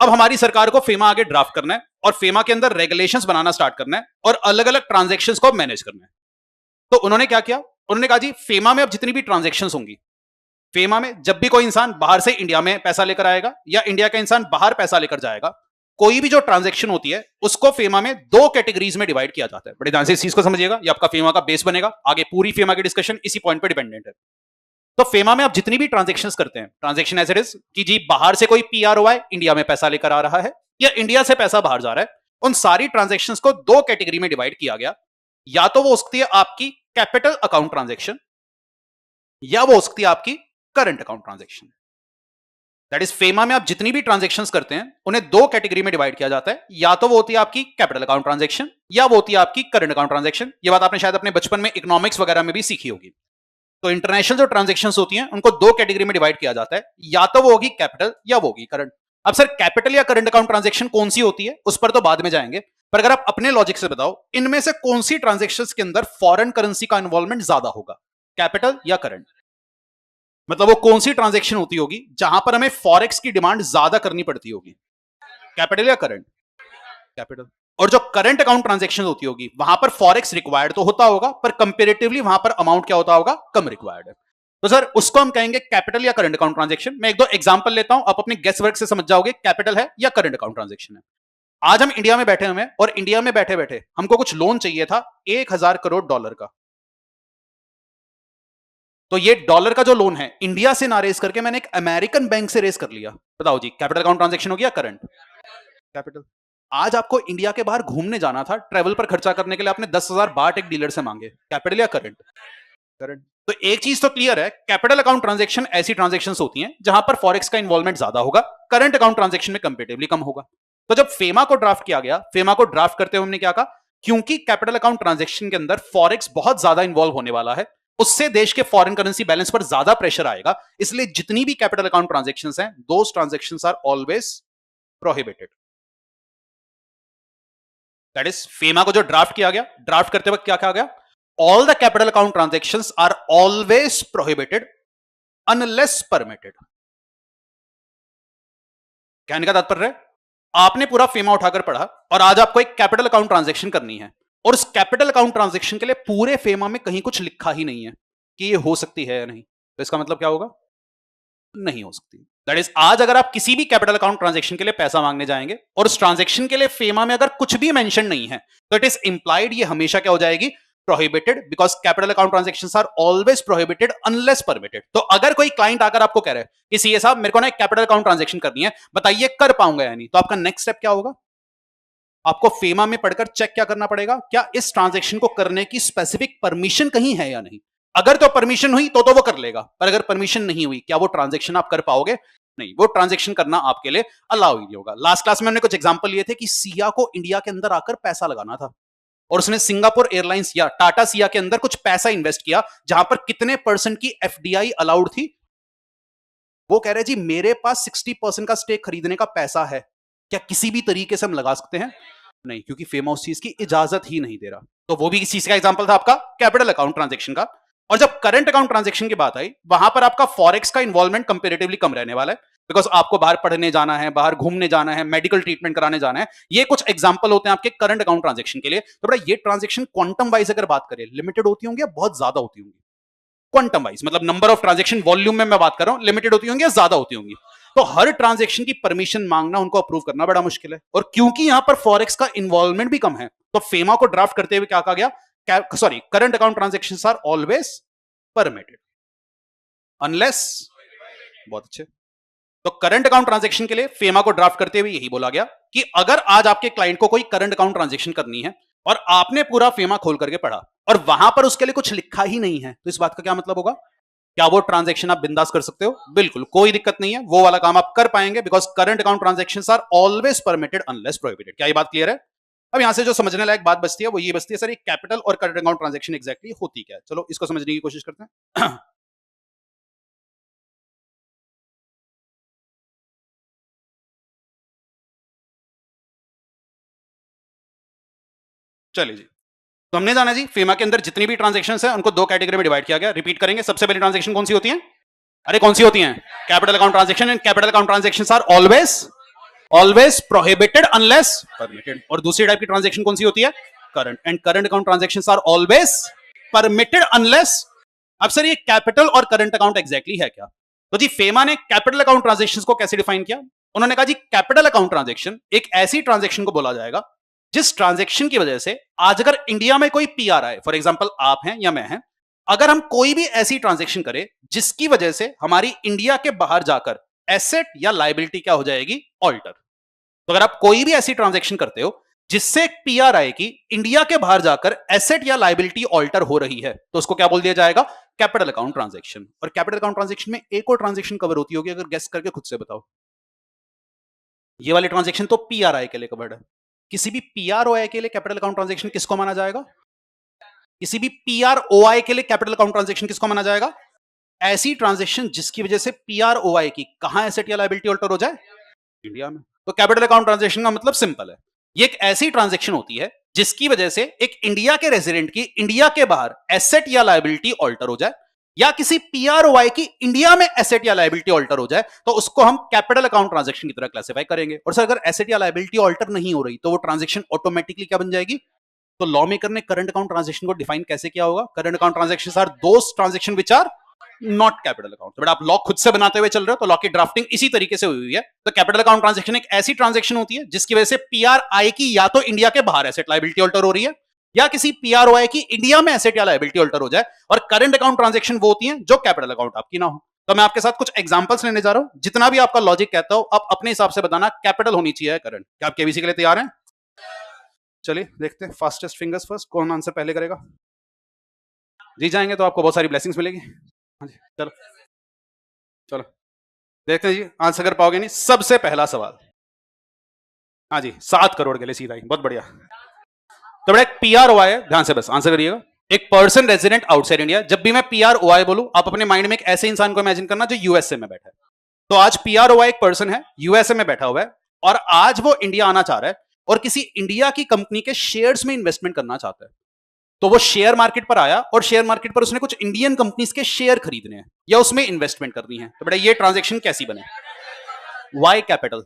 अब हमारी सरकार को फेमा आगे ड्राफ्ट करना है और फेमा के अंदर रेगुलेशंस बनाना स्टार्ट करना है और अलग अलग ट्रांजेक्शन्स को मैनेज करना है। तो उन्होंने क्या किया, उन्होंने कहा जी फेमा में अब जितनी भी ट्रांजेक्शन्स होंगी, फेमा में जब भी कोई इंसान बाहर से इंडिया में पैसा लेकर आएगा या इंडिया का इंसान बाहर पैसा लेकर जाएगा, कोई भी जो ट्रांजैक्शन होती है उसको फेमा में दो कैटेगरीज में डिवाइड किया जाता है। बड़े ध्यान से इस चीज को समझिएगा, ये आपका फेमा का बेस बनेगा, आगे पूरी फेमा की डिस्कशन इसी पॉइंट पे डिपेंडेंट है। तो फेमा में आप जितनी भी ट्रांजैक्शंस करते हैं, ट्रांजैक्शन एज इट इज कि जी बाहर से कोई पीआरओआई इंडिया में पैसा लेकर आ रहा है या इंडिया से पैसा बाहर जा रहा है, उन सारी ट्रांजैक्शंस को दो कैटेगरी में डिवाइड किया गया। या तो वो हो सकती है आपकी कैपिटल अकाउंट ट्रांजैक्शन या वो हो सकती है आपकी current account transaction. That is FEMA में आप जितनी भी ट्रांजैक्शंस करते हैं उन्हें दो कैटेगरी में डिवाइड किया जाता है, या तो वो होती है आपकी कैपिटल अकाउंट ट्रांजैक्शन या वो होती है आपकी करंट अकाउंट ट्रांजैक्शन। ये बात आपने शायद अपने बचपन में इकोनॉमिक्स वगैरह में भी सीखी होगी। तो इंटरनेशनल जो ट्रांजैक्शंस होती हैं उनको दो कैटेगरी में डिवाइड किया जाता है, या तो वो होगी कैपिटल या वो होगी करंट। अब सर कैपिटल या करंट अकाउंट ट्रांजैक्शन कौन सी होती है उस पर तो बाद में जाएंगे, पर अगर आप अपने लॉजिक से बताओ इनमें से कौन सी ट्रांजैक्शंस के अंदर फॉरेन करेंसी का इन्वॉल्वमेंट ज्यादा होगा, कैपिटल या करंट? मतलब वो कौन सी ट्रांजैक्शन होती होगी जहां पर हमें फॉरेक्स की डिमांड ज्यादा करनी पड़ती होगी, कैपिटल या करंट? कैपिटल। और जो करंट अकाउंट ट्रांजैक्शन होती होगी वहां पर फॉरेक्स रिक्वायर्ड तो होता होगा, पर कंपेरेटिवली वहां पर अमाउंट क्या होता होगा, कम रिक्वायर्ड है। तो सर उसको हम कहेंगे कैपिटल या करंट अकाउंट ट्रांजैक्शन। मैं एक दो एग्जांपल लेता हूं, आप अपने गेस वर्क से समझ जाओगे कैपिटल है या करंट अकाउंट ट्रांजैक्शन है। आज हम इंडिया में बैठे हुए हैं और इंडिया में बैठे बैठे हमको कुछ लोन चाहिए था 1000 करोड़ डॉलर का। तो ये डॉलर का जो लोन है इंडिया से ना रेस करके मैंने एक अमेरिकन बैंक से रेस कर लिया। बताओ जी कैपिटल अकाउंट ट्रांजैक्शन हो गया करंट? कैपिटल। आज आपको इंडिया के बाहर घूमने जाना था, ट्रेवल पर खर्चा करने के लिए आपने 10,000 बाट एक डीलर से मांगे, कैपिटल या करंट? करंट। तो एक चीज तो क्लियर है, कैपिटल अकाउंट ट्रांजैक्शन ऐसी ट्रांजैक्शंस होती हैं जहां पर फॉरेक्स का इन्वॉल्वमेंट ज्यादा होगा, करंट अकाउंट ट्रांजैक्शन में कंपेरेटिवली कम होगा। तो जब फेमा को ड्राफ्ट किया गया, फेमा को ड्राफ्ट करते हुए हमने क्या कहा, क्योंकि कैपिटल अकाउंट ट्रांजैक्शन के अंदर फॉरेक्स बहुत ज्यादा इन्वॉल्व होने वाला है, उससे देश के फॉरेन करेंसी बैलेंस पर ज्यादा प्रेशर आएगा, इसलिए जितनी भी कैपिटल अकाउंट ट्रांजैक्शंस हैं those transactions are always prohibited. That is FEMA को जो ड्राफ्ट किया गया, ड्राफ्ट करते वक्त क्या कहा गया, all the capital account transactions are always prohibited unless permitted. कहने का तात्पर्य है आपने पूरा फेमा उठाकर पढ़ा और आज आपको एक कैपिटल अकाउंट ट्रांजैक्शन करनी है और उस कैपिटल अकाउंट ट्रांजैक्शन के लिए पूरे फेमा में कहीं कुछ लिखा ही नहीं है कि ये हो सकती है या नहीं, तो इसका मतलब क्या होगा, नहीं हो सकती। दैट इज आज अगर आप किसी भी कैपिटल अकाउंट ट्रांजैक्शन के लिए पैसा मांगने जाएंगे और उस ट्रांजैक्शन के लिए फेमा में अगर कुछ भी मेंशन नहीं है तो इट इज इंप्लाइड ये हमेशा क्या हो जाएगी, prohibited, because capital account transactions are always prohibited unless permitted. तो अगर कोई क्लाइंट आकर आपको कह रहा है कि सीए साहब मेरे को ना एक कैपिटल अकाउंट ट्रांजैक्शन करनी है, बताइए कर पाऊंगा या नहीं, तो आपका नेक्स्ट स्टेप क्या होगा, आपको फेमा में पढ़कर चेक क्या करना पड़ेगा, क्या इस ट्रांजैक्शन को करने की स्पेसिफिक परमिशन कहीं है या नहीं। अगर तो परमिशन हुई तो वो कर लेगा, पर अगर परमिशन नहीं हुई क्या वो ट्रांजैक्शन आप कर पाओगे, नहीं, वो ट्रांजैक्शन करना आपके लिए अलाउ ही नहीं होगा। लास्ट क्लास में हमने कुछ एग्जांपल लिए थे कि सिया को इंडिया के अंदर आकर पैसा लगाना था और उसने सिंगापुर एयरलाइंस या टाटा सिया के अंदर कुछ पैसा इन्वेस्ट किया जहां पर कितने % की एफडीआई अलाउड थी, वो कह रहे जी मेरे पास 60% का स्टेक खरीदने का पैसा है, क्या किसी भी तरीके से हम लगा सकते हैं, नहीं, क्योंकि फेमा उस चीज की इजाजत ही नहीं दे रहा। तो वो भी इस चीज का एग्जांपल था आपका कैपिटल अकाउंट ट्रांजैक्शन का। और जब करंट अकाउंट ट्रांजैक्शन की बात आई वहां पर आपका फॉरेक्स का इन्वॉल्वमेंट कंपेरेटिवली कम रहने वाला है, बिकॉज आपको बाहर पढ़ने जाना है, बाहर घूमने जाना है, मेडिकल ट्रीटमेंट कराने जाना है, ये कुछ एग्जांपल होते हैं आपके करंट अकाउंट ट्रांजैक्शन के लिए। तो बड़ा ये ट्रांजैक्शन क्वांटम वाइज अगर बात करें लिमिटेड होती होंगी या बहुत ज्यादा होती होंगी, क्वांटम वाइज मतलब नंबर ऑफ ट्रांजैक्शन वॉल्यूम में मैं बात कर रहा हूं, लिमिटेड होती होंगी या ज्यादा होती होंगी। तो हर ट्रांजैक्शन की परमिशन मांगना, उनको अप्रूव करना बड़ा मुश्किल है, और क्योंकि यहां पर फॉरेक्स का इन्वॉल्वमेंट भी कम है तो फेमा को ड्राफ्ट करते हुए क्या कहा गया, current account transactions are always permitted unless, बहुत अच्छे। तो करंट अकाउंट ट्रांजैक्शन के लिए फेमा को ड्राफ्ट करते हुए यही बोला गया कि अगर आज आपके क्लाइंट को कोई करंट अकाउंट ट्रांजैक्शन करनी है और आपने पूरा फेमा खोल करके पढ़ा और वहां पर उसके लिए कुछ लिखा ही नहीं है, तो इस बात का क्या मतलब होगा, क्या वो ट्रांजैक्शन आप बिंदास कर सकते हो, बिल्कुल कोई दिक्कत नहीं है, वो वाला काम आप कर पाएंगे, because current account transactions are always permitted unless prohibited. क्या ये बात क्लियर है? अब यहां से जो समझने लायक बात बचती है वो ये बचती है, सर ये कैपिटल और करंट अकाउंट ट्रांजैक्शन एग्जैक्टली होती क्या है। चलो इसको समझने की कोशिश करते हैं। चलिए जी, तो हमने जाना जी फेमा के अंदर जितनी भी ट्रांजैक्शंस हैं उनको दो कैटेगरी में डिवाइड किया गया। रिपीट करेंगे, सबसे पहली ट्रांजैक्शन कौन सी होती है, अरे कौन सी होती है, capital account transaction, and capital account transactions are always always prohibited unless permitted. और दूसरी टाइप की ट्रांजेक्शन कौन सी होती है? Current. And current account transactions are always permitted unless. अब सर ये कैपिटल और करंट अकाउंट एग्जैक्टली है क्या? तो जी फेमा ने कैपिटल अकाउंट ट्रांजेक्शंस को कैसे डिफाइन किया? उन्होंने कहा जी कैपिटल अकाउंट ट्रांजेक्शन एक ऐसी ट्रांजेक्शन को बोला जाएगा जिस ट्रांजेक्शन की वजह से आज अगर इंडिया में कोई पीआर आए, फॉर एग्जांपल आप हैं या मैं हैं, अगर हम कोई भी ऐसी ट्रांजेक्शन करें जिसकी वजह से हमारी इंडिया के बाहर जाकर एसेट या लायबिलिटी क्या हो जाएगी? ऑल्टर। तो अगर आप कोई भी ऐसी ट्रांजेक्शन करते हो जिससे एक पीआर आए कि इंडिया के बाहर जाकर एसेट या लायबिलिटी ऑल्टर हो रही है, तो उसको क्या बोल दिया जाएगा? Capital account transaction. और कैपिटल अकाउंट ट्रांजेक्शन में एक और ट्रांजेक्शन कवर होती होगी, अगर गेस करके खुद से बताओ। ये वाली ट्रांजेक्शन तो पीआरआई के लिए कवर्ड है। किसी भी पीआरओआई के लिए कैपिटल अकाउंट ट्रांजेक्शन किसको माना जाएगा? किसी भी पीआरओआई के लिए कैपिटल अकाउंट ट्रांजेक्शन किसको माना जाएगा? ऐसी ट्रांजेक्शन जिसकी वजह से पीआरओआई की कहां एसेट या लायबिलिटी ऑल्टर हो जाए? इंडिया में। तो कैपिटल अकाउंट ट्रांजेक्शन का मतलब सिंपल है, ये एक ऐसी ट्रांजेक्शन होती है जिसकी वजह से एक इंडिया के रेजिडेंट की इंडिया के बाहर एसेट या लायबिलिटी ऑल्टर हो जाए, या किसी पीआरओआई की इंडिया में एसेट या लायबिलिटी ऑल्टर हो जाए, तो उसको हम कैपिटल अकाउंट ट्रांजेक्शन की तरह क्लासिफाई करेंगे। और सर अगर एसेट या लायबिलिटी ऑल्टर नहीं हो रही तो वो ट्रांजेक्शन ऑटोमेटिकली क्या बन जाएगी? तो लॉ मेकर ने करंट अकाउंट ट्रांजेक्शन को डिफाइन कैसे किया होगा? Current account transactions are those transaction which are not capital account. But आप लॉ खुद से बनाते हुए चल रहे हो तो लॉ की ड्राफ्टिंग इसी तरीके से हुई है। तो कैपिटल अकाउंट ट्रांजेक्शन एक ऐसी ट्रांजेक्शन होती है जिसकी वजह से पीआरआई की या तो इंडिया के बाहर एसेट लायबिलिटी ऑल्टर हो रही है, या किसी पीआरओआई की इंडिया में एसेट या लायबिलिटी ऑल्टर हो जाए। और करंट अकाउंट ट्रांजेक्शन वो होती है जो कैपिटल अकाउंट आपकी ना हो। तो मैं आपके साथ कुछ एग्जांपल्स लेने जा रहा हूं, जितना भी आपका लॉजिक कहता हो आप अपने हिसाब से बताना कैपिटल होनी चाहिए करंट। क्या आप केबीसी के लिए तैयार हैं? चलिए देखते हैं, फास्टेस्ट फिंगर्स फर्स्ट, कौन आंसर पहले करेगा? जी जाएंगे तो आपको बहुत सारी ब्लेसिंग्स मिलेगी। हाँ जी चलो चलो देखते हैं जी, आंसर कर पाओगे नहीं। सबसे पहला सवाल, हाँ जी 7 करोड़ के लिए सीधा ही, बहुत बढ़िया। तो बड़ा एक पीआरओआई है, ध्यान से बस आंसर करिएगा। एक पर्सन रेजिडेंट आउटसाइड इंडिया। जब भी मैं पीआरओआई बोलूं आप अपने माइंड में एक ऐसे इंसान को इमेजिन करना जो यूएसए में बैठा है। तो आज पीआरओआई एक पर्सन है, यूएसए में बैठा हुआ है, और आज वो इंडिया आना चाह रहा है और किसी इंडिया की कंपनी के शेयर्स में इन्वेस्टमेंट करना चाहता है। तो वो शेयर मार्केट पर आया और शेयर मार्केट पर उसने कुछ इंडियन कंपनीज के शेयर खरीदने हैं या उसमें इन्वेस्टमेंट करनी है। तो बेटा ये ट्रांजेक्शन कैसी बने? Why capital.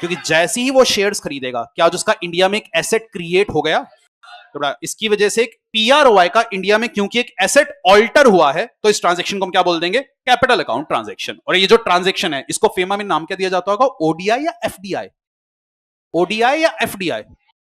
क्योंकि जैसे ही वो शेयर्स खरीदेगा क्या आज उसका इंडिया में एक एसेट क्रिएट हो गया? तो बेटा इसकी वजह से एक पीआरओआई का इंडिया में क्योंकि एक एसेट ऑल्टर हुआ है, तो इस ट्रांजेक्शन को हम क्या बोल देंगे? Capital account transaction. और ये जो ट्रांजेक्शन है इसको फेमा में नाम क्या दिया जाता होगा? ओडीआई या एफडीआई? ओडीआई या FDI?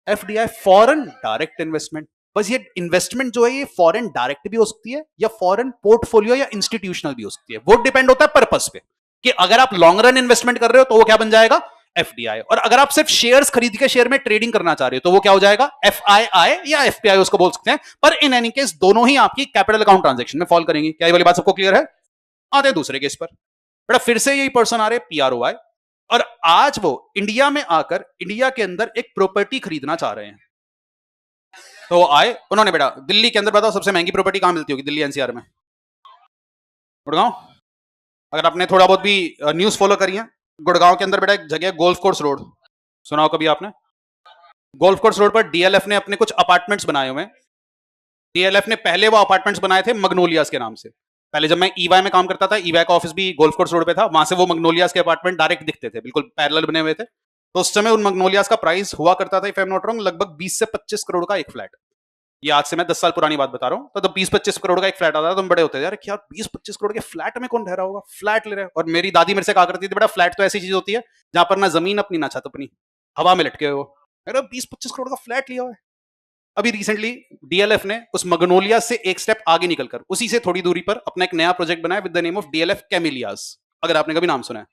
FDI foreign direct investment. बस ये इन्वेस्टमेंट जो है ये फॉरेन डायरेक्ट भी हो सकती है या फॉरेन पोर्टफोलियो या इंस्टीट्यूशनल भी हो सकती है। वो डिपेंड होता है पर्पस पे कि अगर आप लॉन्ग रन इन्वेस्टमेंट कर रहे हो तो वो क्या बन जाएगा? एफडीआई। और अगर आप सिर्फ शेयर्स खरीद के शेयर में ट्रेडिंग करना चाह रहे हो तो वो क्या हो जाएगा? एफआईआई या एफपीआई उसको बोल सकते हैं। पर इन एनी केस दोनों ही आपकी कैपिटल अकाउंट ट्रांजेक्शन में फॉल करेंगी। क्या ये वाली बात सबको क्लियर है? आते हैं दूसरे केस पर। बेटा फिर से यही पर्सन आ रहे पीआरओआई, और आज वो इंडिया में आकर इंडिया के अंदर एक प्रॉपर्टी खरीदना चाह रहे हैं। तो वो आए, उन्होंने बेटा दिल्ली के अंदर बताओ सबसे महंगी प्रॉपर्टी कहां मिलती होगी? दिल्ली एनसीआर में? गुड़गांव। अगर आपने थोड़ा बहुत भी न्यूज फॉलो करी है, गुड़गांव के अंदर बेटा एक जगह गोल्फ कोर्स रोड, सुना हो कभी आपने? गोल्फ कोर्स रोड पर डीएलएफ ने अपने कुछ अपार्टमेंट्स बनाए हुए हैं। डीएलएफ ने पहले वो अपार्टमेंट्स बनाए थे मग्नोलियास के नाम से। पहले जब मैं ईवाई में काम करता था, ईवाई का ऑफिस भी गोल्फ कोर्स रोड पे था, वहां से वो मग्नोलियास के अपार्टमेंट डायरेक्ट दिखते थे, बिल्कुल पैरेलल बने हुए थे। तो उस समय उन मग्नोलियास का प्राइस हुआ करता था, if I am not wrong, लगभग 20 से 25 करोड़ का एक फ्लैट। ये आज से मैं 10 साल पुरानी बात बता रहा हूँ। तो 20-25 करोड़ का एक फ्लैट आता था, तुम बड़े होते थे यार क्या 20-25 करोड़ के फ्लैट में कौन रह रहा होगा? फ्लैट ले रहे हैं। और मेरी दादी मेरे से कहा करती थी बेटा फ्लैट तो ऐसी चीज होती है जहां पर ना जमीन अपनी ना छत अपनी, हवा में लटके हो। अरे 20-25 करोड़ का फ्लैट लिया हुआ है। अभी रिसेंटली डीएलएफ ने उस मग्नोलिया से एक स्टेप आगे निकलकर उसी से थोड़ी दूरी पर अपना एक नया प्रोजेक्ट बनाया with the name of DLF Camellias. अगर आपने कभी नाम सुना है,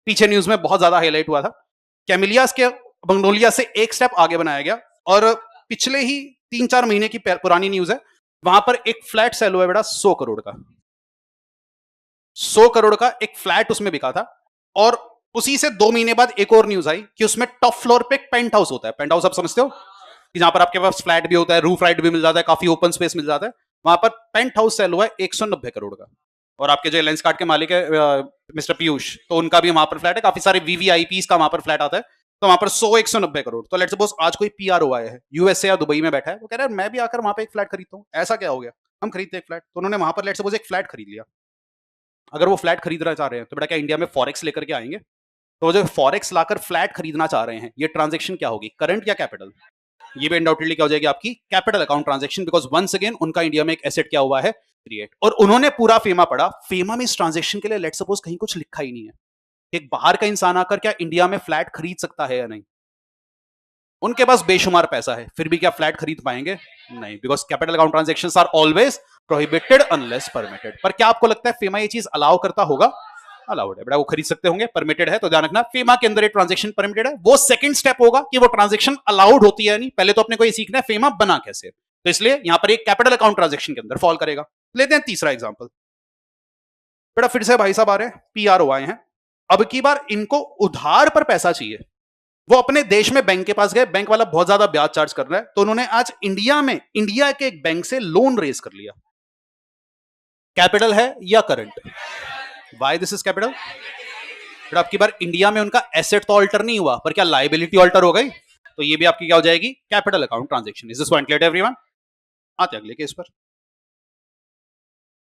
पीछे न्यूज में बहुत ज्यादा हाईलाइट हुआ था। कैमिलियास के मग्नोलिया से एक स्टेप आगे बनाया गया, और पिछले ही 3-4 महीने की पुरानी न्यूज है, वहां पर एक फ्लैट सेल हुआ है बेटा 100 करोड़ का। 100 करोड़ का एक फ्लैट उसमें बिका था। और उसी से 2 महीने बाद एक और न्यूज आई कि उसमें टॉप फ्लोर पे एक पेंट हाउस होता है। पेंट हाउस आप समझते हो कि जहां पर आपके पास फ्लैट भी होता है, रूफ राइट भी मिल जाता है, काफी ओपन स्पेस मिल जाता है। वहां पर पेंट हाउस सेल हुआ है 190 करोड़ का। और आपके जो लेंस कार्ड के मालिक है मिस्टर पीयूष, तो उनका भी वहां पर फ्लैट है, काफी सारे वीवीआईपीज का वहां पर फ्लैट आता है। तो वहां पर 100-190 करोड़। तो लेट्स सपोज आज कोई पीआरओआई है यूएसए या दुबई में बैठा है, वो कह रहा है मैं भी आकर वहां पे एक फ्लैट खरीदता हूँ। ऐसा क्या हो गया, हम खरीदते एक फ्लैट। तो उन्होंने वहां पर लेट्स सपोज एक फ्लैट खरीद लिया। अगर वो फ्लैट खरीदना चाह रहे हैं तो बेटा क्या इंडिया में फॉरेक्स लेकर के आएंगे? तो जो फॉरेक्स लाकर फ्लैट खरीदना चाह रहे हैं, ये ट्रांजेक्शन क्या होगी, करंट या कैपिटल? ये भी अनडाउटेडली क्या हो जाएगी आपकी capital account transaction, because once again उनका इंडिया में एक एसेट क्या हुआ है, क्रिएट। और उन्होंने पूरा फेमा पढ़ा, फेमा में इस ट्रांजेक्शन के लिए लेट सपोज कहीं कुछ लिखा ही नहीं है। एक बाहर का इंसान आकर क्या इंडिया में फ्लैट खरीद सकता है या नहीं? उनके पास बेशुमार पैसा है, फिर भी क्या फ्लैट खरीद पाएंगे? नहीं, because capital account transactions are always prohibited unless permitted. पर क्या आपको लगता है फेमा ये चीज अलाउ करता होगा? अलाउड है बेटा, वो खरीद सकते होंगे, परमिटेड है। तो ध्यान रखना, फेमा के अंदर एक ट्रांजेक्शन परमिटेड है, वो सेकंड स्टेप होगा कि वो ट्रांजेक्शन अलाउड होती है नहीं। पहले तो अपने को ये सीखना है फेमा बना कैसे, तो इसलिए यहां पर एक कैपिटल अकाउंट ट्रांजेक्शन के अंदर फॉल करेगा। लेते हैं तीसरा एग्जांपल। बेटा फिर से भाई साहब आ रहे हैं, पीआरओ आए हैं। अब की बार इनको उधार पर पैसा चाहिए। वो अपने देश में बैंक के पास गए, बैंक वाला बहुत ज्यादा ब्याज चार्ज कर रहा है, तो उन्होंने आज इंडिया में इंडिया के एक बैंक से लोन रेज कर लिया। कैपिटल है या current? Why this is capital? फिर आपकी बार इंडिया में उनका एसेट तो ऑल्टर नहीं हुआ, पर क्या लाइबिलिटी ऑल्टर हो गई? तो ये भी आपकी क्या हो जाएगी, capital account transaction. Is this point clear everyone? आते अगले केस पर।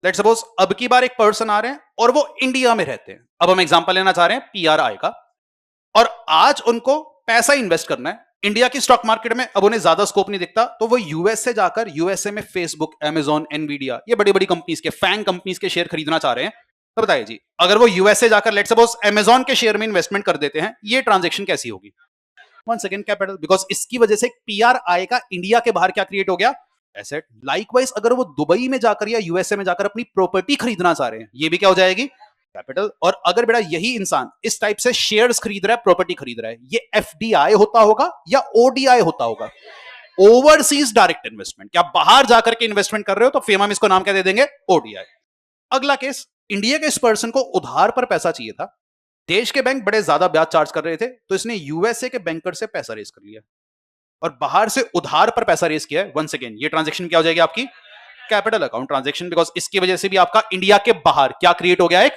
लेट्स सपोज अब की बार एक पर्सन आ रहे हैं और वो इंडिया में रहते हैं। अब हम एग्जांपल लेना चाह रहे हैं पीआरआई का, और आज उनको पैसा इन्वेस्ट करना है इंडिया की स्टॉक मार्केट में। अब उन्हें ज्यादा स्कोप नहीं दिखता, तो वो यूएस से जाकर यूएसए में फेसबुक, अमेजॉन, एनवीडिया, ये बड़ी बड़ी कंपनीज के, फैंग कंपनीज के शेयर खरीदना चाह रहे हैं। तो बताइए जी, अगर वो यूएसए जाकर लेट्स सपोज अमेजॉन के शेयर में इन्वेस्टमेंट कर देते हैं, ये ट्रांजेक्शन कैसी होगी? वंस अगेन कैपिटल, बिकॉज इसकी वजह से पीआरआई का इंडिया के बाहर क्या क्रिएट हो गया, एसेट। लाइकवाइज अगर वो दुबई में जाकर या यूएसए में जाकर अपनी प्रॉपर्टी खरीदना चाह रहे हैं, ये भी क्या हो जाएगी, कैपिटल। और अगर बेटा यही इंसान इस टाइप से शेयर्स खरीद रहा है, प्रॉपर्टी खरीद रहा है, ये एफडीआई होता होगा या ओडीआई होता होगा? Overseas direct investment. क्या बाहर जाकर के इन्वेस्टमेंट कर रहे हो, तो फेमा में इसको नाम क्या दे देंगे, ओडीआई। अगला केस, इंडिया के इस पर्सन को उधार पर पैसा चाहिए था। देश के बैंक बड़े ज्यादा ब्याज चार्ज कर रहे थे, तो इसने यूएसए के बैंकर से पैसा रेज कर लिया और बाहर से उधार पर पैसा रेज किया है। वंस अगेन ये ट्रांजेक्शन क्या हो जाएगी आपकी, कैपिटल अकाउंट ट्रांजेक्शन, बिकॉज इसकी वजह से भी आपका इंडिया के बाहर क्या क्रिएट हो गया, एक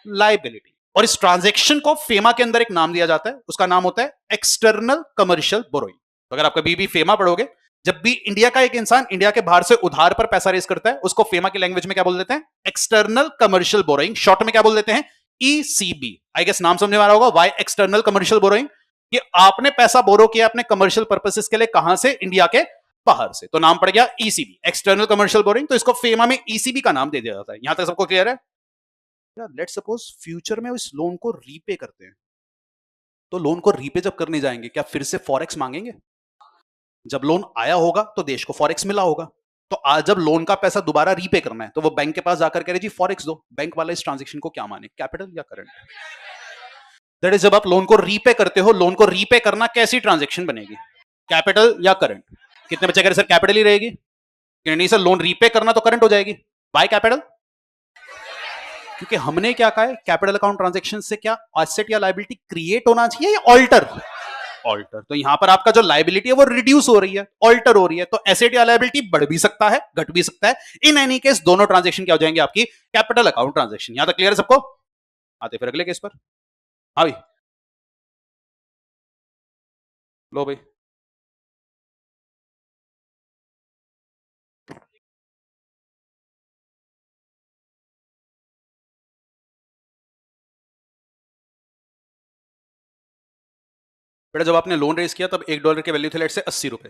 लाइबिलिटी। और इस ट्रांजेक्शन को फेमा के अंदर एक नाम दिया जाता है, उसका नाम होता है एक्सटर्नल कमर्शियल बोरोइंग। तो अगर आप कभी भी फेमा पढ़ोगे, जब भी इंडिया का एक इंसान इंडिया के बाहर से उधार पर पैसा रेज करता है, उसको फेमा की लैंग्वेज में क्या बोल देते हैं, एक्सटर्नल कमर्शियल बोरोइंग। शॉर्ट में क्या बोल देते हैं, ईसीबी। आई गेस नाम समझ में आ रहा होगा, वाई एक्सटर्नल कमर्शियल बोरोइंग, कि आपने पैसा बोरो किया अपने कमर्शियल पर्पसेस के लिए, कहां से, इंडिया के बाहर से, तो नाम पड़ गया ईसीबी, एक्सटर्नल कमर्शियल बोरोइंग। तो इसको फेमा में ईसीबी का नाम दे दिया जाता है। यहां तक सबको क्लियर है? लेट्स सपोज फ्यूचर में इस लोन को रीपे करते हैं, तो लोन को रीपे जब करने जाएंगे, क्या फिर से फॉरेक्स मांगेंगे? जब लोन आया होगा तो देश को फॉरेक्स मिला होगा, तो आज जब लोन का पैसा दोबारा रीपे करना है, तो वो बैंक के पास जाकर कह रहे जी फॉरेक्स दो। बैंक वाला इस ट्रांजेक्शन को क्या माने, कैपिटल या करंट? दैट इज, जब आप लोन को रीपे करते हो, लोन को रीपे करना कैसी ट्रांजेक्शन बनेगी, कैपिटल या करंट? कितने बच्चे कह रहे सर कैपिटल ही रहेगी? नहीं सर, लोन रीपे करना तो करंट हो जाएगी, बाय कैपिटल। क्योंकि हमने क्या कहा है, कैपिटल अकाउंट ट्रांजेक्शन से क्या एसेट या लायबिलिटी क्रिएट होना चाहिए या ऑल्टर? ऑल्टर। तो यहां पर आपका जो लायबिलिटी है वो रिड्यूस हो रही है, ऑल्टर हो रही है, तो एसेट या लायबिलिटी बढ़ भी सकता है, घट भी सकता है। इन एनी केस दोनों ट्रांजेक्शन क्या हो जाएंगे आपकी, कैपिटल अकाउंट ट्रांजेक्शन। यहां तक क्लियर है सबको? आते फिर अगले केस पर। हाँ भाई, लो भाई। बेटा जब आपने लोन रेज किया तब $1 की वैल्यू थी लेट से ₹80।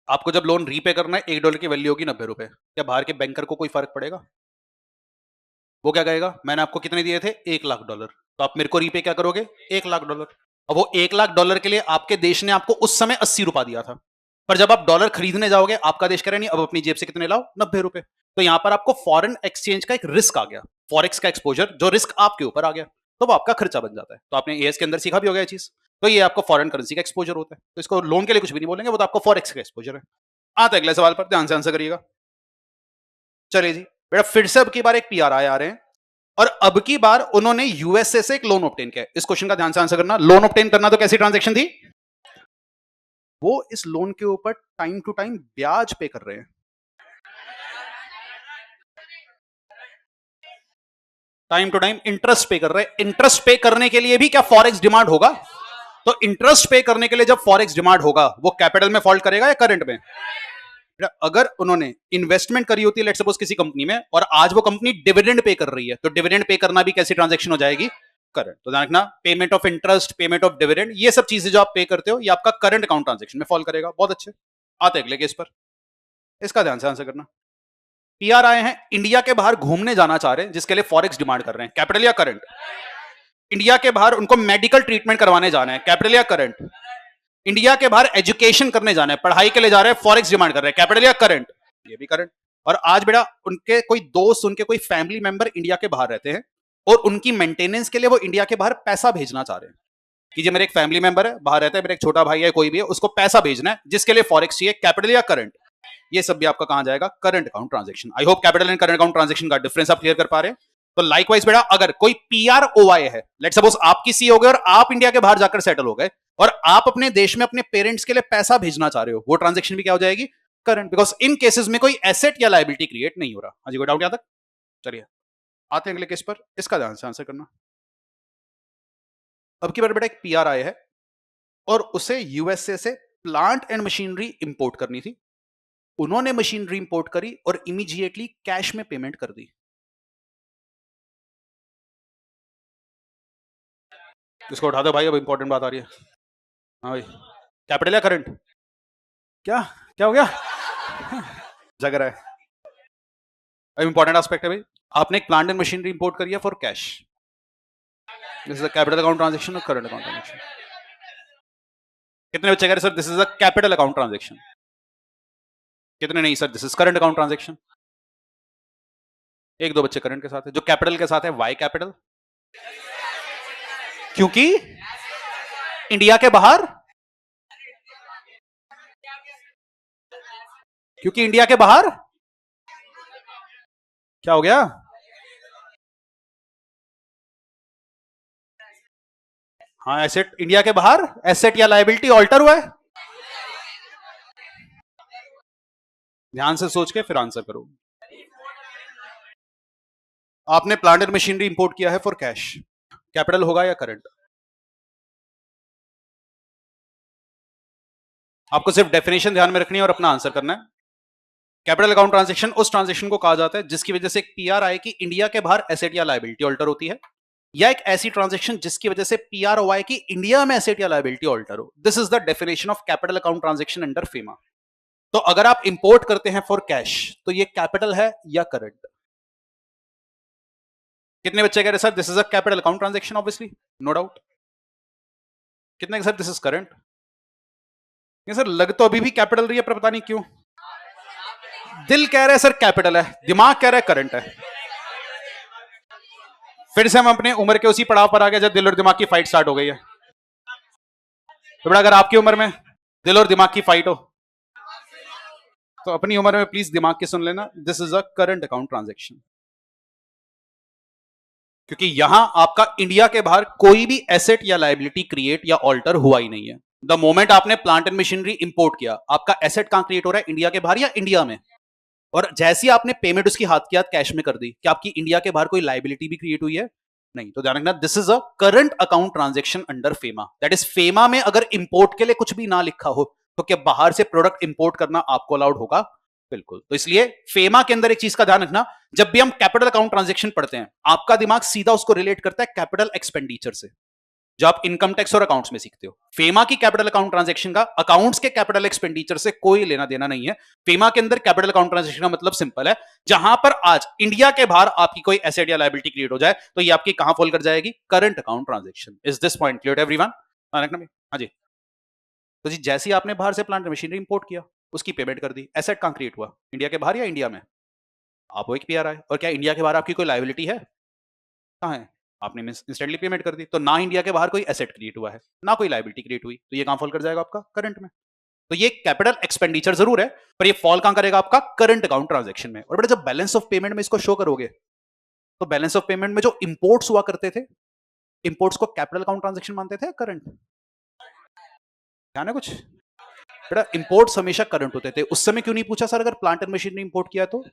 आपको जब लोन रीपे करना है, $1 की वैल्यू होगी ₹90। क्या बाहर के बैंकर को कोई फर्क पड़ेगा? वो क्या कहेगा, मैंने आपको कितने दिए थे, $1,00,000, तो आप मेरे को रीपे क्या करोगे, $1,00,000। अब वो $1,00,000 के लिए आपके देश ने आपको उस समय ₹80 दिया था, पर जब आप डॉलर खरीदने जाओगे, आपका देश कह रहा है नहीं, अब अपनी जेब से कितने लाओ, ₹90। तो यहां पर आपको फॉरेन एक्सचेंज का एक रिस्क आ गया, फॉरेक्स का एक्सपोजर, जो रिस्क आपके ऊपर आ गया, तो वो आपका खर्चा बन जाता है। तो आपने एएस के अंदर सीखा भी होगा ये चीज। तो ये आपको फॉरेन करेंसी का एक्सपोजर होता है, तो इसको लोन के लिए कुछ भी नहीं बोलेंगे, वो तो आपको फॉरेक्स का एक्सपोजर है। आता है अगले सवाल पर, ध्यान से आंसर करिएगा। चलिए जी बेटा, फिर से अब की बार एक पीआरआई आ रहे हैं, और अब की बार उन्होंने यूएसए से एक लोन ऑब्टेन किया। इस क्वेश्चन का ध्यान से आंसर करना। लोन ऑब्टेन करना तो कैसी ट्रांजैक्शन थी, वो इस लोन के ऊपर टाइम टू टाइम ब्याज पे कर रहे हैं। टाइम टू टाइम इंटरेस्ट पे कर रहे हैं। इंटरेस्ट पे करने के लिए भी क्या फॉरेक्स डिमांड होगा? तो इंटरेस्ट पे करने के लिए जब फॉरेक्स डिमांड होगा, वो कैपिटल में फॉल्ट करेगा या करंट में? अगर उन्होंने इन्वेस्टमेंट करी होती है लेट्स सपोज किसी कंपनी में, और आज वो कंपनी डिविडेंड पे कर रही है, तो डिविडेंड पे करना भी कैसी ट्रांजैक्शन हो जाएगी, करंट। तो ध्यान रखना, payment of interest, payment of dividend, ये सब चीजें जो आप पे करते हो ये आपका करंट अकाउंट ट्रांजेक्शन में फॉल करेगा। बहुत अच्छे, आते अगले केस पर, इसका ध्यान से आंसर करना। पीआर आए हैं, इंडिया के बाहर घूमने जाना चाह रहे हैं, जिसके लिए फॉरेक्स डिमांड कर रहे हैं, कैपिटल या करंट। इंडिया के बाहर उनको मेडिकल ट्रीटमेंट करवाने जाना है, कैपिटल या करंट। इंडिया के बाहर एजुकेशन करने जाना है, पढ़ाई के लिए जा रहे हैं, फॉरेक्स डिमांड कर रहे हैं, कैपिटल या करंट, ये भी करंट। और आज बेटा उनके कोई दोस्त, उनके कोई फैमिली मेंबर इंडिया के बाहर रहते हैं और उनकी मेंटेनेंस के लिए वो इंडिया के बाहर पैसा भेजना चाह रहे हैं कि जो मेरे एक फैमिली मेंबर है बाहर रहता है, मेरा एक छोटा भाई है, कोई भी है, उसको पैसा भेजना है, जिसके लिए फॉरेक्स चाहिए, कैपिटल या करंट। ये सब भी आपका कहां जाएगा, current account transaction. I hope capital and current account transaction का डिफरेंस आप क्लियर कर पा रहे हैं। तो लाइकवाइज बेटा अगर कोई पीआरओआई है, लेट सपोज आप किसी हो गए और आप इंडिया के बाहर जाकर सेटल हो गए और आप अपने देश में अपने पेरेंट्स के लिए पैसा भेजना चाह रहे हो, वो ट्रांजेक्शन भी क्या हो जाएगी, करंट, बिकॉज इन केसेस में कोई एसेट या लायबिलिटी क्रिएट नहीं हो रहा। हाँ जी, कोई डाउट यहां तक? चलिए आते हैं अगले केस पर, इसका ध्यान से आंसर करना। अब की बार बेटा एक पीआर आए है और उसे यूएसए से प्लांट एंड मशीनरी इंपोर्ट करनी थी। उन्होंने मशीनरी इंपोर्ट करी और इमीडिएटली कैश में पेमेंट कर दी। इसको उठा दो भाई, अब इंपॉर्टेंट बात आ रही है। हाँ भाई, कैपिटल या करंट? क्या क्या हो गया? जग रहा है। अब इंपॉर्टेंट एस्पेक्ट है भाई, आपने एक प्लांट एंड मशीनरी इंपोर्ट करी है for cash, this is a capital account transaction और करंट अकाउंट ट्रांजैक्शन। कितने बच्चे कह रहे sir this is a capital account transaction? कितने नहीं sir this is current account transaction? एक दो बच्चे करंट के साथ है, जो कैपिटल के साथ है वाई कैपिटल, क्योंकि इंडिया के बाहर, क्योंकि इंडिया के बाहर क्या हो गया? हाँ, एसेट इंडिया के बाहर, एसेट या लायबिलिटी ऑल्टर हुआ है। ध्यान से सोच के फिर आंसर करो। आपने प्लांट एंड मशीनरी इंपोर्ट किया है फॉर कैश, कैपिटल होगा या करंट? आपको सिर्फ डेफिनेशन ध्यान में रखनी है और अपना आंसर करना है। कैपिटल अकाउंट ट्रांजैक्शन उस ट्रांजैक्शन को कहा जाता है जिसकी वजह से एक पीआर आए कि इंडिया के बाहर एसेट या लायबिलिटी ऑल्टर होती है, या एक ऐसी ट्रांजैक्शन जिसकी वजह से पीआरओआई की इंडिया में एसेट या लायबिलिटी ऑल्टर हो। This is the definition of capital account transaction under FEMA. तो अगर आप इंपोर्ट करते हैं फॉर कैश तो ये कैपिटल है या करंट? कितने बच्चे कह रहे sir this is a capital account transaction? Obviously, no doubt. कितने सर दिस इज करंट? ये सर लग तो अभी भी कैपिटल रही है, पर पता नहीं क्यों दिल कह रहा है सर कैपिटल है, दिमाग कह रहा है करंट है। फिर से हम अपने उम्र के उसी पड़ाव पर आ गए जब दिल और दिमाग की फाइट स्टार्ट हो गई है। तो बेटा अगर आपकी उम्र में दिल और दिमाग की फाइट हो तो अपनी उम्र में प्लीज दिमाग की सुन लेना, this is a current account transaction, क्योंकि यहां आपका इंडिया के बाहर कोई भी एसेट या लायबिलिटी क्रिएट या ऑल्टर हुआ ही नहीं है। द मोमेंट आपने प्लांट एंड मशीनरी इंपोर्ट किया, आपका एसेट कहां क्रिएट हो रहा है, इंडिया के बाहर या इंडिया में? और जैसे ही आपने पेमेंट उसकी हाथ की हाथ कैश में कर दी, क्या आपकी इंडिया के बाहर कोई लायबिलिटी भी क्रिएट हुई है? नहीं। तो ध्यान रखना, this is a current account transaction under FEMA. That is FEMA में अगर इंपोर्ट के लिए कुछ भी ना लिखा हो तो क्या बाहर से प्रोडक्ट इंपोर्ट करना आपको अलाउड होगा? बिल्कुल। तो इसलिए फेमा के अंदर एक चीज का ध्यान रखना, जब भी हम कैपिटल अकाउंट ट्रांजैक्शन पढ़ते हैं आपका दिमाग सीधा उसको रिलेट करता है कैपिटल एक्सपेंडिचर से, जो आप इनकम टैक्स और अकाउंट्स में सीखते हो। फेमा की कैपिटल अकाउंट ट्रांजैक्शन का अकाउंट्स के कैपिटल एक्सपेंडिचर से कोई लेना देना नहीं है। फेमा के अंदर कैपिटल अकाउंट ट्रांजैक्शन का मतलब सिंपल है, जहां पर आज इंडिया के बाहर आपकी कोई एसेट या लायबिलिटी क्रिएट हो जाए तो ये आपकी कहां फॉल कर जाएगी, current account transaction. Is this point clear everyone? हाँ जी। तो जी जैसे ही आपने बाहर से प्लांट मशीनरी इंपोर्ट किया, उसकी पेमेंट कर दी, एसेट कहां क्रिएट हुआ, इंडिया के बाहर या इंडिया में? आप वो एक पीआर आए, और क्या इंडिया के बाहर आपकी कोई लायबिलिटी है? कहां है? आपने इंस्टेंटली पेमेंट कर दी, तो ना इंडिया के बाहर कोई एसेट क्रिएट हुआ है ना कोई लायबिलिटी क्रिएट हुई, तो ये कहां फॉल कर जाएगा आपका, करंट में। तो ये कैपिटल एक्सपेंडिचर जरूर है पर ये फॉल कहां करेगा आपका, करंट अकाउंट ट्रांजैक्शन में। और बेटा जब बैलेंस ऑफ पेमेंट में इसको शो करोगे तो बैलेंस ऑफ पेमेंट में जो इंपोर्ट्स हुआ करते थे, इंपोर्ट्स को कैपिटल अकाउंट ट्रांजैक्शन मानते थे, करंट? ध्यान है कुछ? बेटा इंपोर्ट्स हमेशा करंट होते थे। उस समय क्यों नहीं पूछा सर अगर प्लांट एंड मशीनरी इंपोर्ट किया तो?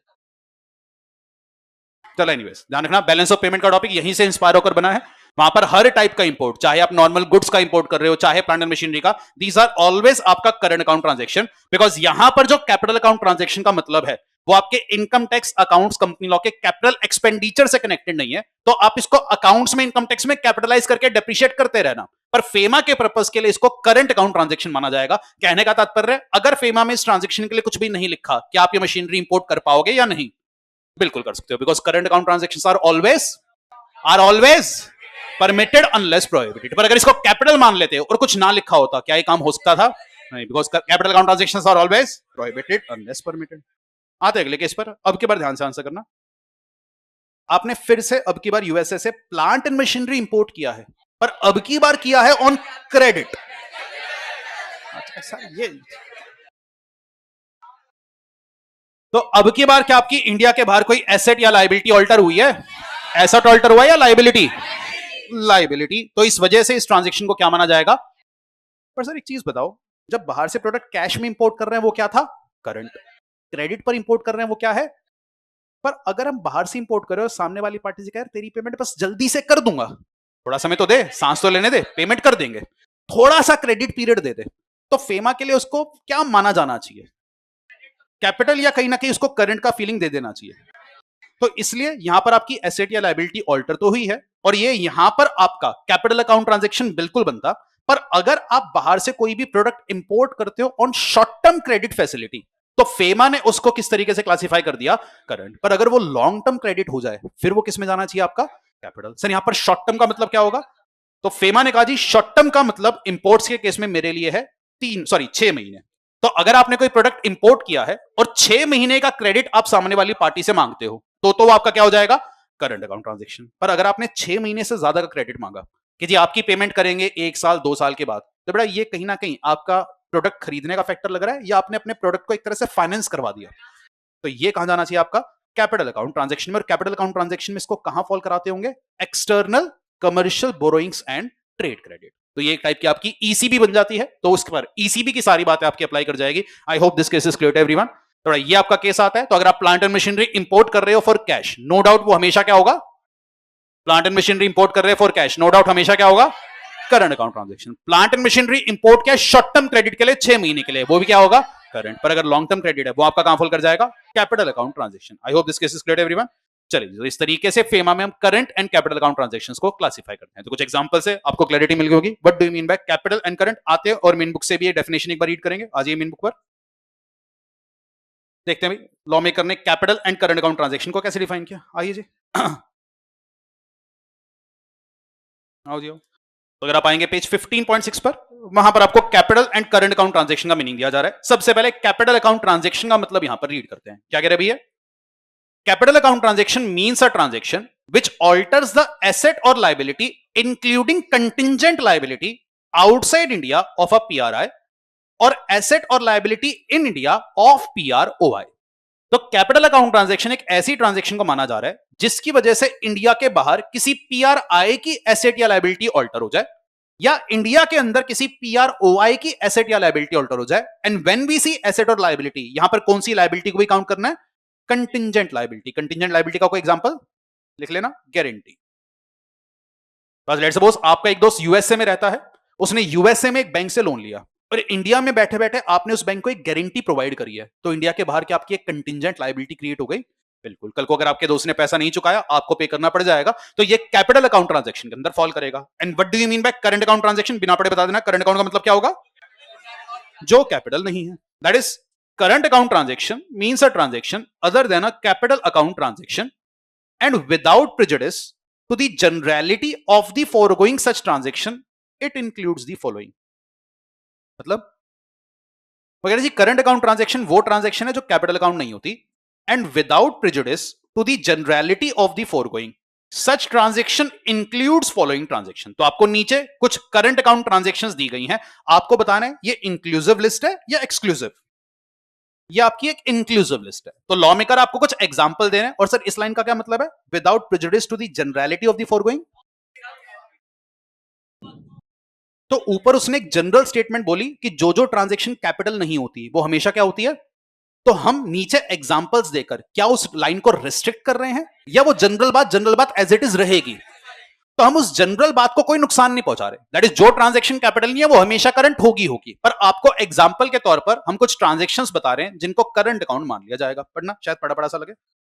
चलो एनीवेज, ध्यान रखना बैलेंस ऑफ पेमेंट का टॉपिक यहीं से इंस्पायर होकर बना है। वहां पर हर टाइप का इंपोर्ट, चाहे आप नॉर्मल गुड्स का इंपोर्ट कर रहे हो चाहे प्लांट एंड मशीनरी का, दीज आर ऑलवेज आपका करंट अकाउंट ट्रांजैक्शन, बिकॉज यहां पर जो कैपिटल अकाउंट ट्रांजैक्शन का मतलब है वो आपके income tax accounts company law के कैपिटल एक्सपेंडिचर से कनेक्टेड नहीं है, तो आप इसको अकाउंट्स में इनकम टैक्स में कैपिटलाइज करके डेप्रिशिएट करते रहना। पर फेमा के पर्पस के लिए इसको करंट अकाउंट ट्रांजैक्शन माना जाएगा। कहने का तात्पर्य, अगर फेमा में इस ट्रांजैक्शन के लिए कुछ भी नहीं लिखा, क्या आप ये मशीनरी इंपोर्ट कर पाओगे या नहीं? बिल्कुल कर सकते हो, because current account transactions are always permitted unless prohibited. पर अगर इसको कैपिटल मान लेते हो और कुछ ना लिखा होता, क्या ये काम हो सकता था? नहीं, because capital account transactions are always prohibited unless permitted. आते अगले केस पर। अब की बार ध्यान से आंसर करना। आपने फिर से अब की बार यूएसए से प्लांट एंड मशीनरी इंपोर्ट किया है, पर अब की बार किया है ऑन क्रेडिट। अच्छा, ये तो अब की बार क्या आपकी इंडिया के बाहर कोई एसेट या लाइबिलिटी ऑल्टर हुई है? एसेट ऑल्टर हुआ है या लाइबिलिटी? लाइबिलिटी। तो इस वजह से इस ट्रांजैक्शन को क्या माना जाएगा? पर सर एक चीज बताओ, जब बाहर से प्रोडक्ट कैश में इंपोर्ट कर रहे हैं वो क्या था? करंट। क्रेडिट पर इंपोर्ट कर रहे हैं वो क्या है? पर अगर हम बाहर से इंपोर्ट कर रहे हो, सामने वाली पार्टी से कह, तेरी पेमेंट बस जल्दी से कर दूंगा, थोड़ा समय तो दे, सांस तो लेने दे, पेमेंट कर देंगे, थोड़ा सा क्रेडिट पीरियड दे दे, तो फेमा के लिए उसको क्या माना जाना चाहिए? कैपिटल, या कहीं ना कहीं उसको करंट का फीलिंग दे देना चाहिए। तो इसलिए यहां पर आपकी एसेट या लायबिलिटी ऑल्टर तो हुई है, और ये यहां पर आपका कैपिटल अकाउंट ट्रांजैक्शन बिल्कुल बनता। पर अगर आप बाहर से कोई भी प्रोडक्ट इंपोर्ट करते हो on short term credit facility, तो फेमा ने उसको किस तरीके से क्लासिफाई कर दिया? करंट। पर अगर वो लॉन्ग टर्म क्रेडिट हो जाए, फिर वो किस में जाना चाहिए आपका? कैपिटल। सर यहां पर शॉर्ट टर्म का मतलब क्या होगा? तो फेमा ने कहा जी शॉर्ट टर्म का मतलब इंपोर्ट्स के केस में मेरे लिए है 6 महीने। तो अगर आपने कोई प्रोडक्ट इंपोर्ट किया है और 6 महीने का क्रेडिट आप सामने वाली पार्टी से मांगते हो, तो वो आपका क्या हो जाएगा? Current account transaction. पर अगर आपने 6 महीने से ज्यादा का क्रेडिट मांगा कि जी आपकी पेमेंट करेंगे 1 साल 2 साल के बाद, तो बेटा ये कहीं ना कहीं आपका प्रोडक्ट खरीदने का फैक्टर लग रहा है, या आपने अपने प्रोडक्ट को एक तरह से फाइनेंस करवा दिया, तो ये कहां जाना चाहिए आपका? कैपिटल अकाउंट ट्रांजैक्शन में। और कैपिटल अकाउंट ट्रांजैक्शन में इसको कहां फॉल कराते होंगे? External commercial borrowings and trade credit. तो ये एक टाइप की आपकी ईसीबी बन जाती है, तो उसके पर ईसीबी की सारी बातें आपकी अप्लाई कर जाएगी। I hope this case is clear to everyone. तो ये आपका केस आता है। तो अगर आप प्लांट एंड मशीनरी इंपोर्ट कर रहे हो फॉर कैश, नो डाउट वो हमेशा क्या होगा? प्लांट एंड मशीनरी इंपोर्ट कर रहे हो फॉर कैश, नो डाउट हमेशा क्या होगा? Current account transaction. Plant and machinery import किया शॉर्ट टर्म क्रेडिट के लिए 6 महीने के लिए, वो भी क्या होगा? करंट। पर अगर लॉन्ग टर्म क्रेडिट है, वो आपका कहां फॉल कर जाएगा? Capital account transaction. I hope this case is clear to everyone. चलिए, तो इस तरीके से फेमा में हम current and capital account transactions को क्लासिफाई करते हैं। तो कुछ एग्जांपल से आपको क्लैरिटी मिल गई होगी। What do you mean by capital and current? आते हैं और मेन बुक से भी ये डेफिनेशन एक बार रीड करेंगे। आज ये मेन बुक पर देखते हैं लॉ मेकर ने capital and current account transaction को कैसे डिफाइन किया। आइए जी आओ जी आओ। तो अगर आप आएंगे पेज 15.6 पर, वहां पर आपको capital and current account transaction का मीनिंग दिया जा रहा है। सबसे पहले कैपिटल अकाउंट ट्रांजैक्शन का मतलब यहां पर रीड करते हैं। क्या कह रहे भैया? Capital account transaction means a transaction which alters the asset or liability, including contingent liability outside India of a PRI or asset or liability in India of PROI. तो कैपिटल अकाउंट ट्रांजैक्शन एक ऐसी transaction को माना जा रहा है जिसकी वजह से इंडिया के बाहर किसी पीआरआई की एसेट या लायबिलिटी ऑल्टर हो जाए, या इंडिया के अंदर किसी पीआरओआई की एसेट या लायबिलिटी ऑल्टर हो जाए। And when we see asset और लायबिलिटी, यहां पर कौन सी लायबिलिटी को भी काउंट करना है? Contingent liability. कंटिंजेंट लायबिलिटी का कोई एग्जांपल लिख लेना, गारंटी। बस लेट्स सपोज आपका एक दोस्त यूएसए में रहता है, उसने यूएसए में एक बैंक से लोन लिया और इंडिया में बैठे बैठे आपने उस बैंक को एक गारंटी प्रोवाइड करी है, तो इंडिया के बाहर की आपकी एक कंटिंजेंट लायबिलिटी क्रिएट हो गई। बिल्कुल, कल को अगर आपके दोस्त ने पैसा नहीं चुकाया, आपको पे करना पड़ जाएगा, तो ये कैपिटल अकाउंट ट्रांजैक्शन के अंदर फॉल करेगा। And what do you mean by current account transaction? बिना पढ़े बता देना, करंट अकाउंट का मतलब क्या होगा? जो कैपिटल नहीं है। That is current account transaction means a transaction other than a capital account transaction and without prejudice to the generality of the foregoing such transaction it includes the following। मतलब वगैरह जी, करंट अकाउंट ट्रांजैक्शन वो transaction है जो capital account नहीं होती, and without prejudice to the generality of the foregoing such transaction includes following transaction. तो आपको नीचे कुछ करंट अकाउंट ट्रांजैक्शंस दी गई हैं, आपको बताना है ये इंक्लूसिव लिस्ट है या एक्सक्लूसिव। ये आपकी एक इंक्लूसिव लिस्ट है। तो लॉ मेकर आपको कुछ एग्जांपल दे रहे हैं, और सर इस लाइन का क्या मतलब है? Without prejudice to the generality of the foregoing. तो ऊपर उसने एक जनरल स्टेटमेंट बोली कि जो जो ट्रांजैक्शन कैपिटल नहीं होती वो हमेशा क्या होती है। तो हम नीचे एग्जांपल्स देकर क्या उस लाइन को रिस्ट्रिक्ट कर रहे हैं, या वो जनरल बात एज इट इज रहेगी? तो हम उस जनरल बात को कोई नुकसान नहीं पहुंचा रहे। दैट इज जो ट्रांजैक्शन कैपिटल नहीं है वो हमेशा करंट होगी, पर आपको एग्जांपल के तौर पर हम कुछ ट्रांजैक्शंस बता रहे हैं जिनको करंट अकाउंट मान लिया जाएगा। पढ़ना शायद पढ़ा सा लगे।